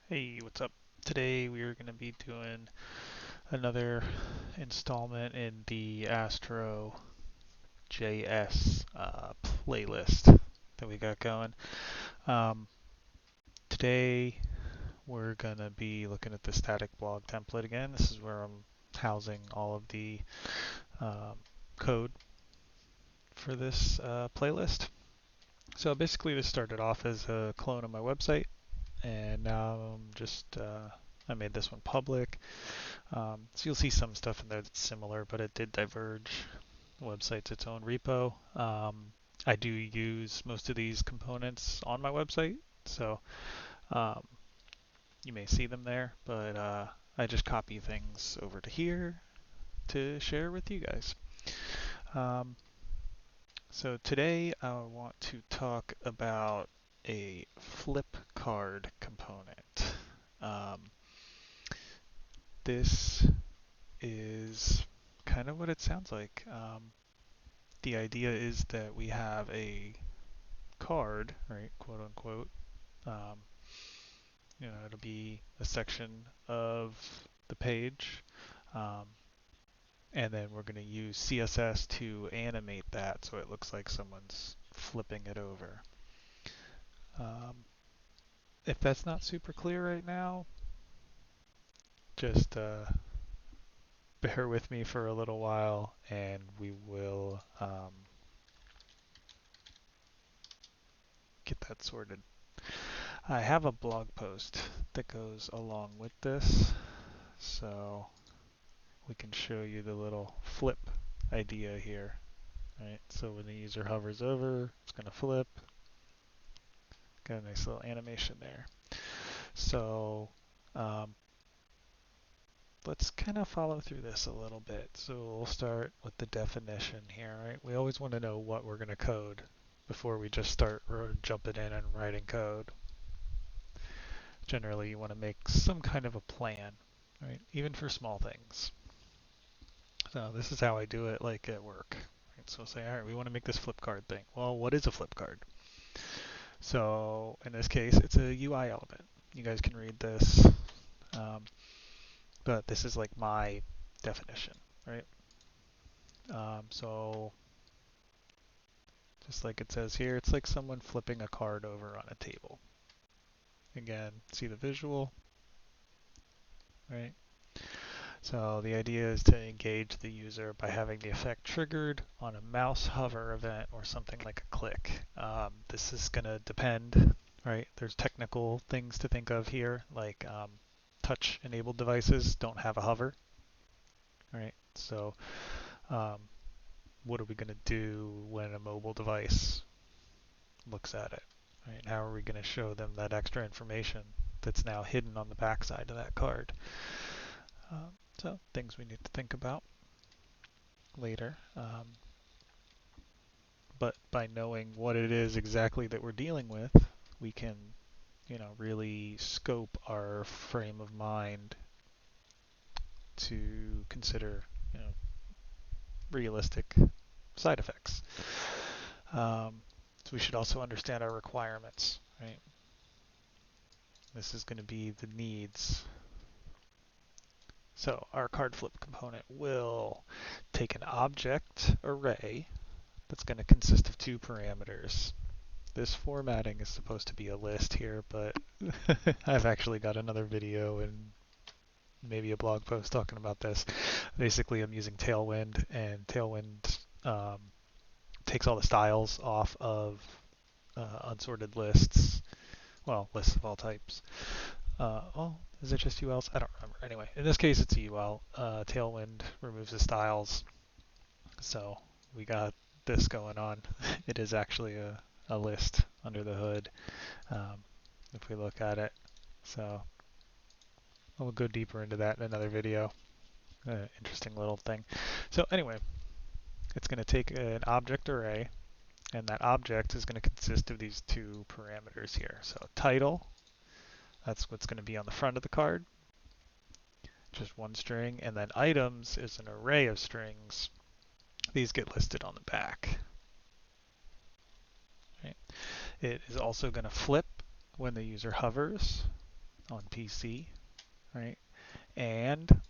Hey, what's up? Today we are going to be doing another installment in the Astro JS playlist that we got going. Um, Today we're going to be looking at the static blog template again. This is where I'm housing all of the um, code for this playlist. So basically this started off as a clone of my website, and now I made this one public. So you'll see some stuff in there that's similar, but it did diverge. The website's its own repo. I do use most of these components on my website, so um, you may see them there, but I just copy things over to here to share with you guys. Um, so today I want to talk about a flip card component. Um, this is kind of what it sounds like. The idea is that we have a card, right, quote unquote. Um, It'll be a section of the page, um, and then we're going to use CSS to animate that so it looks like someone's flipping it over. Um, if that's not super clear right now, just bear with me for a little while, and we will get that sorted. I have a blog post that goes along with this, so we can show you the little flip idea here. Right? So when the user hovers over, it's going to flip. Got a nice little animation there. So um, let's kind of follow through this a little bit. So we'll start with the definition here. Right? We always want to know what we're going to code before we just start jumping in and writing code. Generally, you want to make some kind of a plan, right? Even for small things. So this is how I do it, like at work. Right? So say, all right, we want to make this flip card thing. Well, what is a flip card? So in this case, it's a UI element. You guys can read this, um, but this is like my definition, right? So just like it says here, it's like someone flipping a card over on a table. Again, see the visual, right? So the idea is to engage the user by having the effect triggered on a mouse hover event or something like a click. This is going to depend, right? There's technical things to think of here, like touch-enabled devices don't have a hover, right? So um, what are we going to do when a mobile device looks at it, right? How are we going to show them that extra information that's now hidden on the backside of that card? So things we need to think about later. But by knowing what it is exactly that we're dealing with, we can, really scope our frame of mind to consider, realistic side effects. So we should also understand our requirements, right? This is going to be the needs. So our card flip component will take an object array that's going to consist of two parameters. This formatting is supposed to be a list here, but I've actually got another video and maybe a blog post talking about this. Basically, I'm using Tailwind, and Tailwind takes all the styles off of unsorted lists. Well, lists of all types. Well, is it just ULs? I don't remember. Anyway, in this case, it's a UL. Tailwind removes the styles, so we got this going on. It is actually a list under the hood, if we look at it. So we'll go deeper into that in another video. Interesting little thing. So anyway, it's going to take an object array, and that object is going to consist of these two parameters here. So title, that's what's going to be on the front of the card, just one string, and then items is an array of strings. These get listed on the back. Right? It is also going to flip when the user hovers. on PC, right? And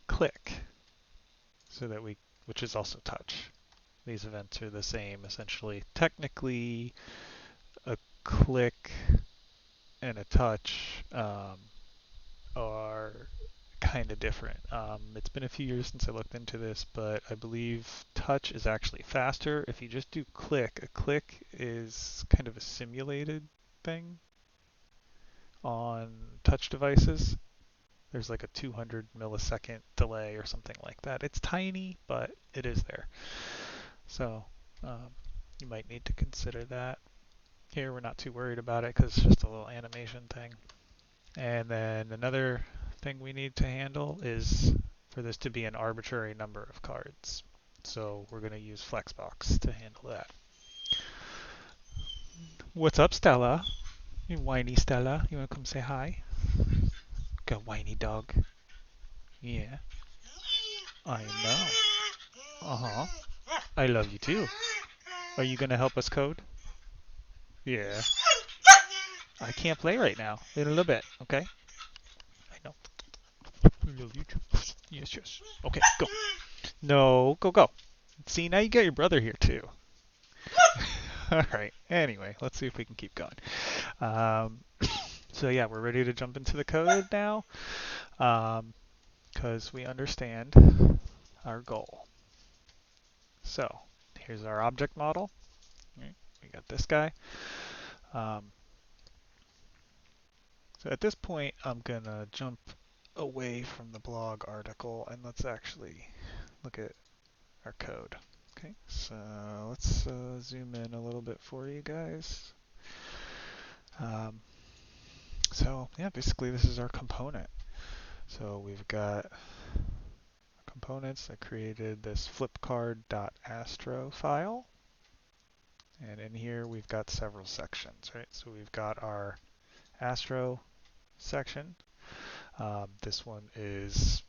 click, so that which is also touch. These events are the same essentially. Technically, a click and a touch are kind of different. It's been a few years since I looked into this, but I believe touch is actually faster. If you just do click, a click is kind of a simulated thing on touch devices. There's like a 200 millisecond delay or something like that. It's tiny, but it is there. So you might need to consider that. Here we're not too worried about it because it's just a little animation thing. And then another thing we need to handle is for this to be an arbitrary number of cards. So we're going to use Flexbox to handle that. What's up, Stella? You whiny Stella. You want to come say hi? Go whiny dog. Yeah, I know. Uh-huh. I love you too. Are you going to help us code? Yeah. I can't play right now. In a little bit, okay? I know. I love you too. Yes, yes. Okay, go. No, go. See, now you got your brother here too. All right. Anyway, let's see if we can keep going. So yeah, we're ready to jump into the code now because we understand our goal. So here's our object model. Right, we got this guy. So at this point, I'm going to jump away from the blog article and let's actually look at our code. Okay, so let's zoom in a little bit for you guys. So yeah, basically this is our component. So we've got components that created this flipcard.astro file. And in here we've got several sections, right? So we've got our Astro section. This one is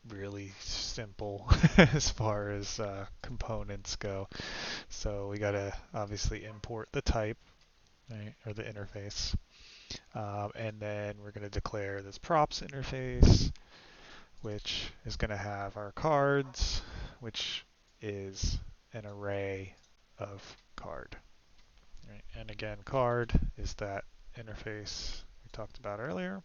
really simple as far as components go. So we got to obviously import the type, right, or the interface. And then we're going to declare this props interface, which is going to have our cards, which is an array of card. Right? And again, card is that interface we talked about earlier.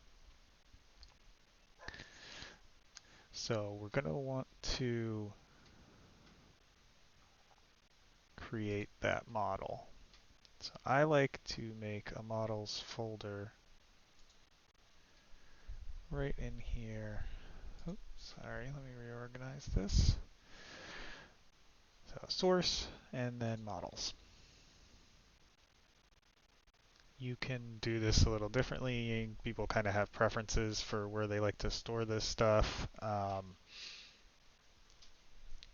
So we're going to want to create that model. So I like to make a models folder right in here. Oops, sorry, let me reorganize this. So source and then models. You can do this a little differently. People kind of have preferences for where they like to store this stuff.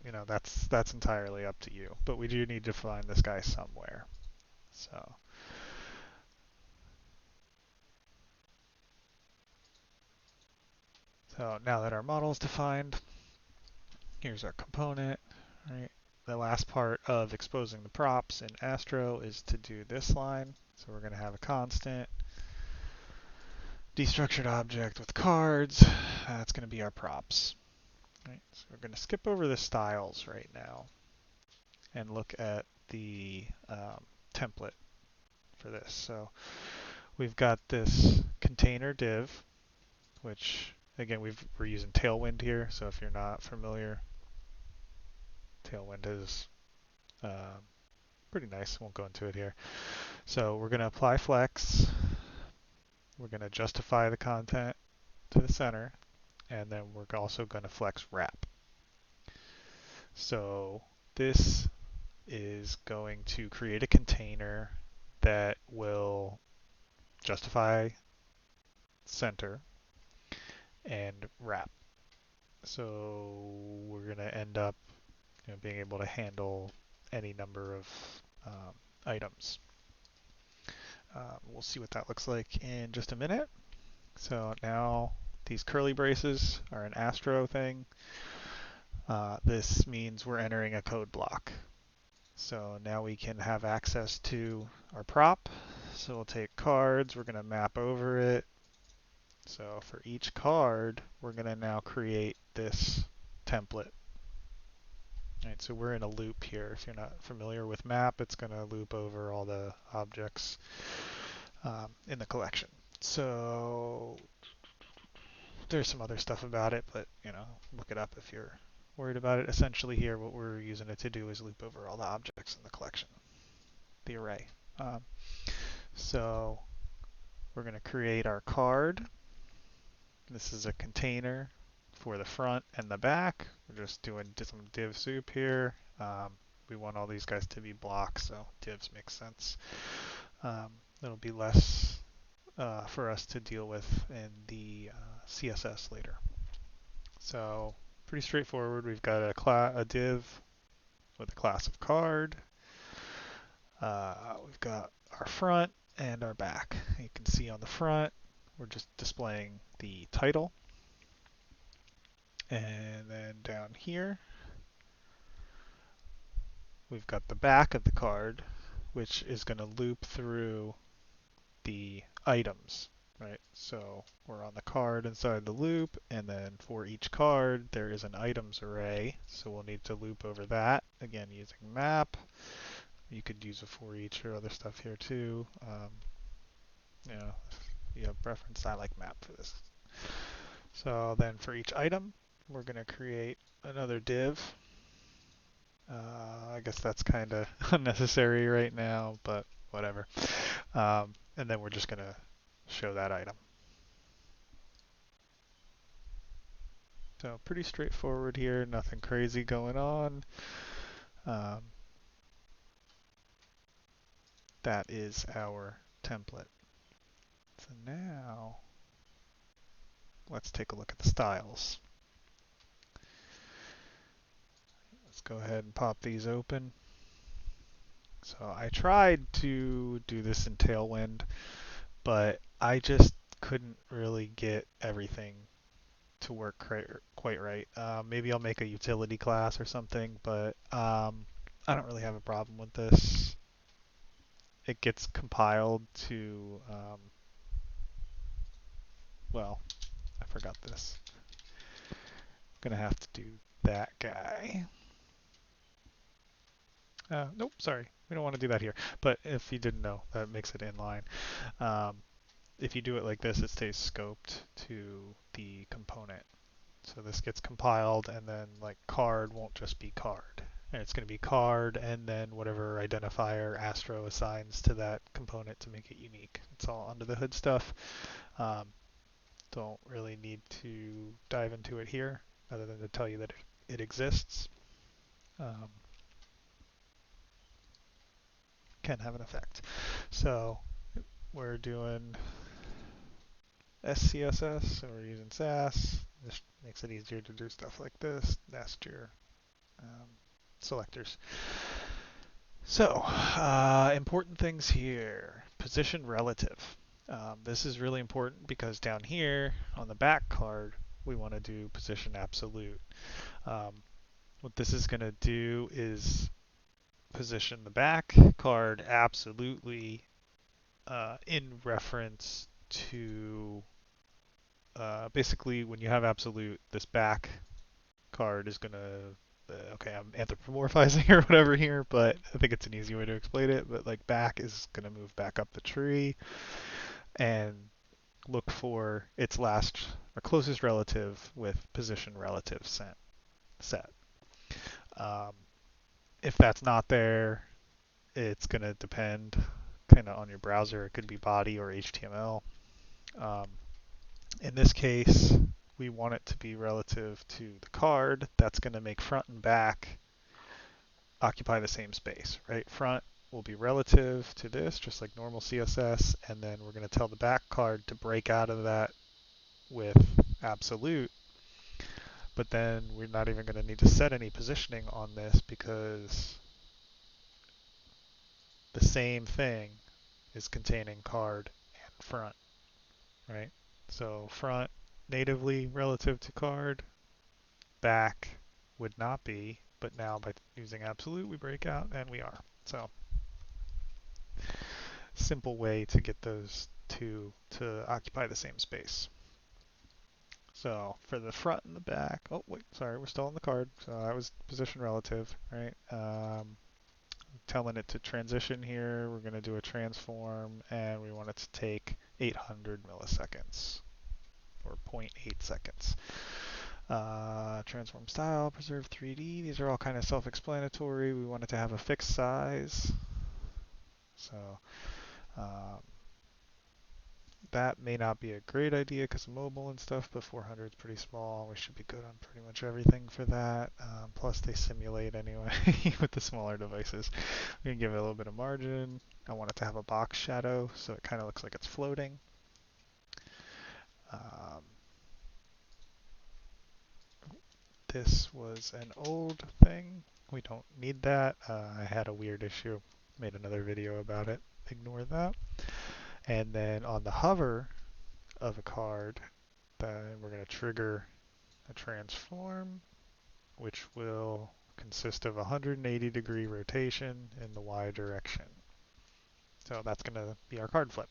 You know, that's entirely up to you. But we do need to find this guy somewhere. So now that our model is defined, here's our component. Right. The last part of exposing the props in Astro is to do this line. So we're going to have a constant destructured object with cards. That's going to be our props. Right. So we're going to skip over the styles right now and look at the template for this. So we've got this container div, which again we're using Tailwind here. So if you're not familiar, Tailwind is pretty nice. Won't go into it here. So we're going to apply flex. We're going to justify the content to the center, and then we're also going to flex wrap. So this is going to create a container that will justify center and wrap. So we're going to end up being able to handle any number of items. We'll see what that looks like in just a minute. So now these curly braces are an Astro thing. This means we're entering a code block. So now we can have access to our prop. So we'll take cards, we're going to map over it. So for each card, we're going to now create this template. Right, so we're in a loop here. If you're not familiar with map, it's going to loop over all the objects in the collection. So there's some other stuff about it, but look it up if you're worried about it. Essentially here, what we're using it to do is loop over all the objects in the collection, the array. So we're going to create our card. This is a container for the front and the back. We're just doing some div soup here. We want all these guys to be blocks, so divs make sense. It'll be less for us to deal with in the CSS later. So pretty straightforward. We've got a div with a class of card. We've got our front and our back. You can see on the front, we're just displaying the title. And then down here, we've got the back of the card, which is going to loop through the items, right? So we're on the card inside the loop, and then for each card, there is an items array. So we'll need to loop over that, again, using map. You could use a for each or other stuff here too. If you have preference, I like map for this. So then for each item, we're going to create another div. I guess that's kind of unnecessary right now, but whatever. And then we're just going to show that item. So pretty straightforward here, nothing crazy going on. That is our template. So now let's take a look at the styles. Let's go ahead and pop these open. So I tried to do this in Tailwind, but I just couldn't really get everything to work quite right. Maybe I'll make a utility class or something, but I don't really have a problem with this. It gets compiled to, well, I forgot this. I'm going to have to do that guy. Nope, sorry. We don't want to do that here. But if you didn't know, that makes it inline. If you do it like this, it stays scoped to the component. So this gets compiled, and then like card won't just be card. And it's going to be card, and then whatever identifier Astro assigns to that component to make it unique. It's all under the hood stuff. Don't really need to dive into it here, other than to tell you that it exists. Can have an effect. So we're doing SCSS, so we're using Sass. This makes it easier to do stuff like this. Nest your selectors. So, important things here. Position relative. This is really important because down here on the back card, we want to do position absolute. What this is going to do is position the back card absolutely in reference to basically when you have absolute, this back card is going to, okay, I'm anthropomorphizing or whatever here, but I think it's an easy way to explain it, but like back is going to move back up the tree and look for its last or closest relative with position relative set. If that's not there, it's going to depend kind of on your browser. It could be body or HTML. In this case, we want it to be relative to the card. That's going to make front and back occupy the same space, right? Front will be relative to this, just like normal CSS, and then we're going to tell the back card to break out of that with absolute. But then we're not even going to need to set any positioning on this because the same thing is containing card and front, right? So front natively relative to card, back would not be, but now by using absolute we break out and we are. So simple way to get those two to occupy the same space. So for the front and the back, oh wait, sorry, we're still on the card. So that was position relative, right? Telling it to transition here. We're going to do a transform, and we want it to take 800 milliseconds, or zero point 0.8 seconds. Transform style, preserve 3D. These are all kind of self-explanatory. We want it to have a fixed size. So um, that may not be a great idea because of mobile and stuff, but 400 is pretty small. We should be good on pretty much everything for that. Plus they simulate anyway with the smaller devices. We can give it a little bit of margin. I want it to have a box shadow so it kind of looks like it's floating. This was an old thing. We don't need that. I had a weird issue. Made another video about it. Ignore that. And then on the hover of a card, then we're going to trigger a transform, which will consist of a 180-degree rotation in the Y direction. So that's going to be our card flip.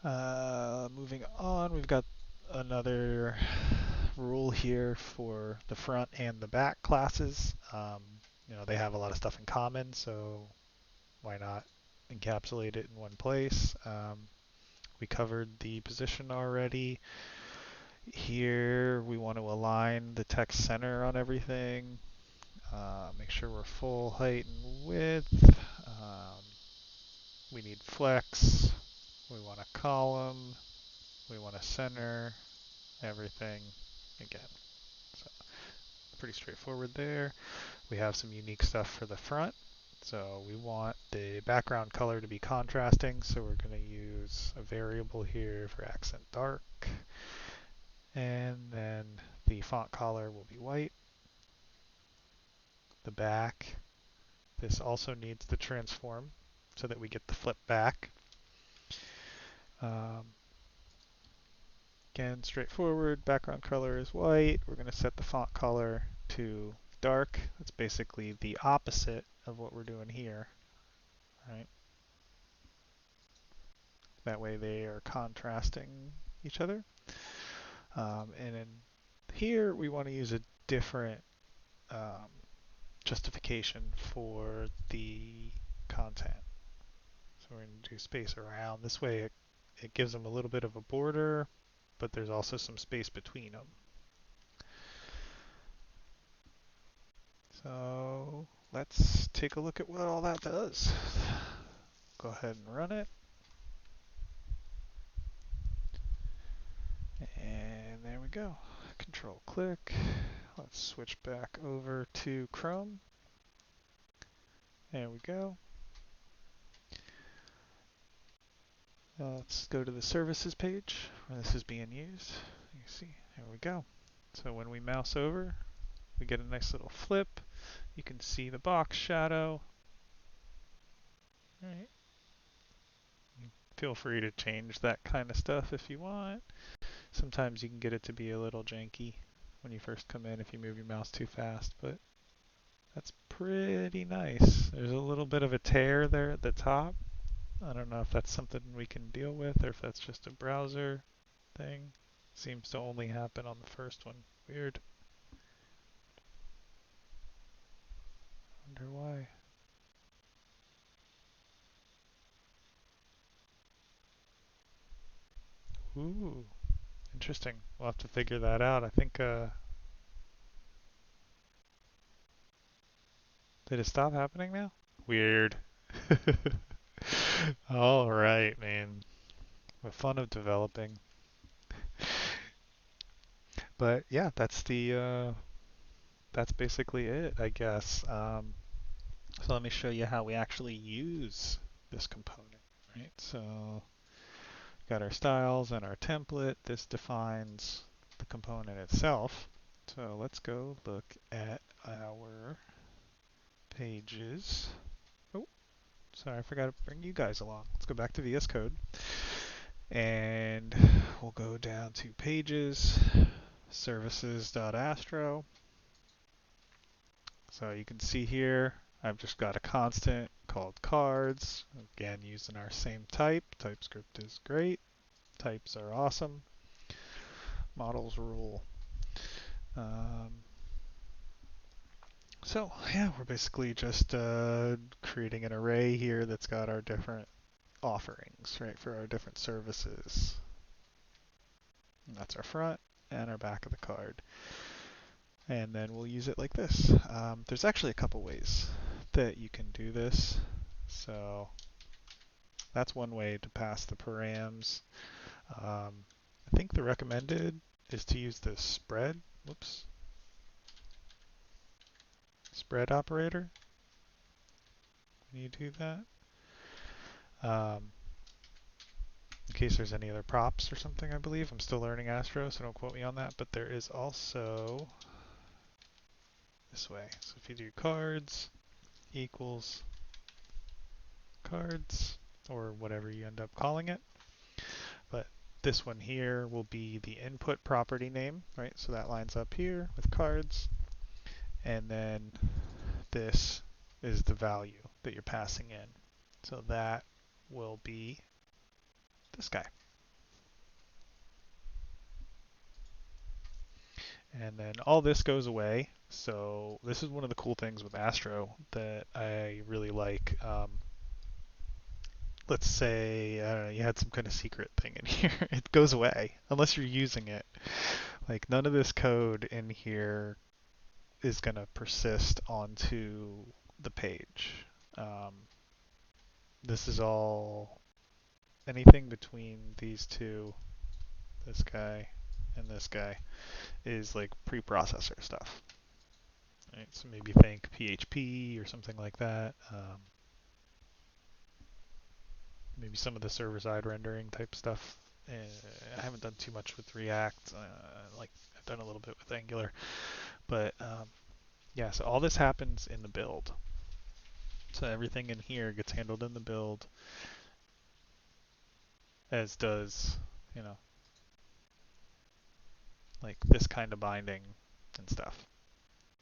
Moving on, we've got another rule here for the front and the back classes. They have a lot of stuff in common, so why not encapsulate it in one place? We covered the position already. Here we want to align the text center on everything. Make sure we're full height and width. We need flex. We want a column. We want to center everything again. So pretty straightforward there. We have some unique stuff for the front. So we want the background color to be contrasting, so we're going to use a variable here for accent dark. And then the font color will be white. The back, this also needs the transform so that we get the flip back. Again, straightforward, background color is white. We're going to set the font color to dark. That's basically the opposite of what we're doing here, right? That way they are contrasting each other. And in here, we want to use a different justification for the content. So we're going to do space around. This way it gives them a little bit of a border, but there's also some space between them. So let's take a look at what all that does. Go ahead and run it. And there we go. Control click. Let's switch back over to Chrome. There we go. Let's go to the services page where this is being used. You see, there we go. So when we mouse over, we get a nice little flip. You can see the box shadow. All right. Feel free to change that kind of stuff if you want. Sometimes you can get it to be a little janky when you first come in if you move your mouse too fast, but that's pretty nice. There's a little bit of a tear there at the top. I don't know if that's something we can deal with or if that's just a browser thing. Seems to only happen on the first one. Weird. Wonder why. Ooh, interesting. We'll have to figure that out. I think, did it stop happening now? Weird. All right, man. The fun of developing. But yeah, that's basically it, I guess. So let me show you how we actually use this component, right? So got our styles and our template. This defines the component itself. So let's go look at our pages. Oh, sorry, I forgot to bring you guys along. Let's go back to VS Code. And we'll go down to pages, services.astro. So you can see here, I've just got a constant called cards. Again, using our same type. TypeScript is great. Types are awesome. Models rule. So yeah, we're basically just creating an array here that's got our different offerings, right, for our different services. And that's our front and our back of the card. And then we'll use it like this. There's actually a couple ways that you can do this. So that's one way to pass the params. I think the recommended is to use the spread operator when you do that. In case there's any other props or something, I believe. I'm still learning Astro, so don't quote me on that. But there is also this way. So if you do cards equals cards, or whatever you end up calling it. But this one here will be the input property name, right? So that lines up here with cards. And then this is the value that you're passing in. So that will be this guy. And then all this goes away. So this is one of the cool things with Astro that I really like. Let's say you had some kind of secret thing in here. It goes away unless you're using it. Like none of this code in here is going to persist onto the page. Um, this is all anything between these two, this guy and this guy, is like preprocessor stuff. Right? So maybe think PHP or something like that. Maybe some of the server-side rendering type stuff. I haven't done too much with React. Like I've done a little bit with Angular, but yeah. So all this happens in the build. So everything in here gets handled in the build, as does, you know, like this kind of binding and stuff,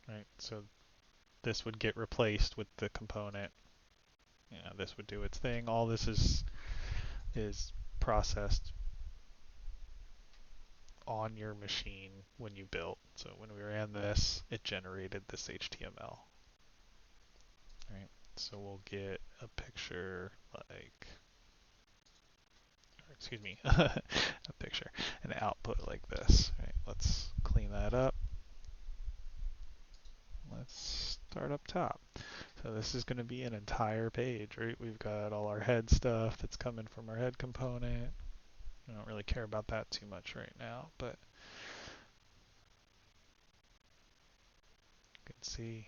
right? So this would get replaced with the component. You know, this would do its thing. All this is processed on your machine when you built. So when we ran this, it generated this HTML. Right? So we'll get a picture like, or excuse me, a picture, an output like this. Right? Let's clean that up. Let's start up top. So this is going to be an entire page, right? We've got all our head stuff that's coming from our head component. I don't really care about that too much right now, but you can see.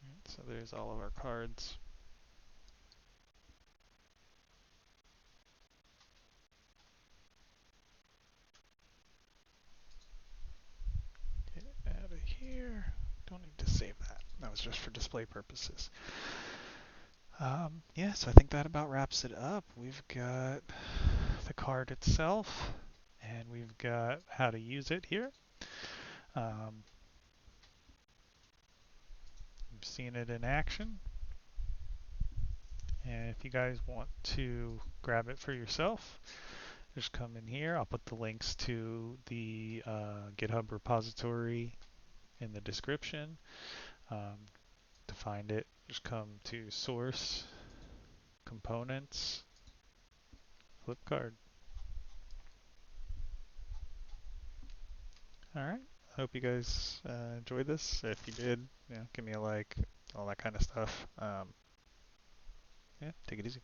Right, so there's all of our cards. Get out of here. Don't need to save that. That was just for display purposes. Yeah, so I think that about wraps it up. We've got the card itself, and we've got how to use it here. You've seen it in action. And if you guys want to grab it for yourself, just come in here. I'll put the links to the GitHub repository in the description. To find it, just come to source, components, flipcard. All right. I hope you guys enjoyed this. If you did, give me a like, all that kind of stuff. Yeah, take it easy.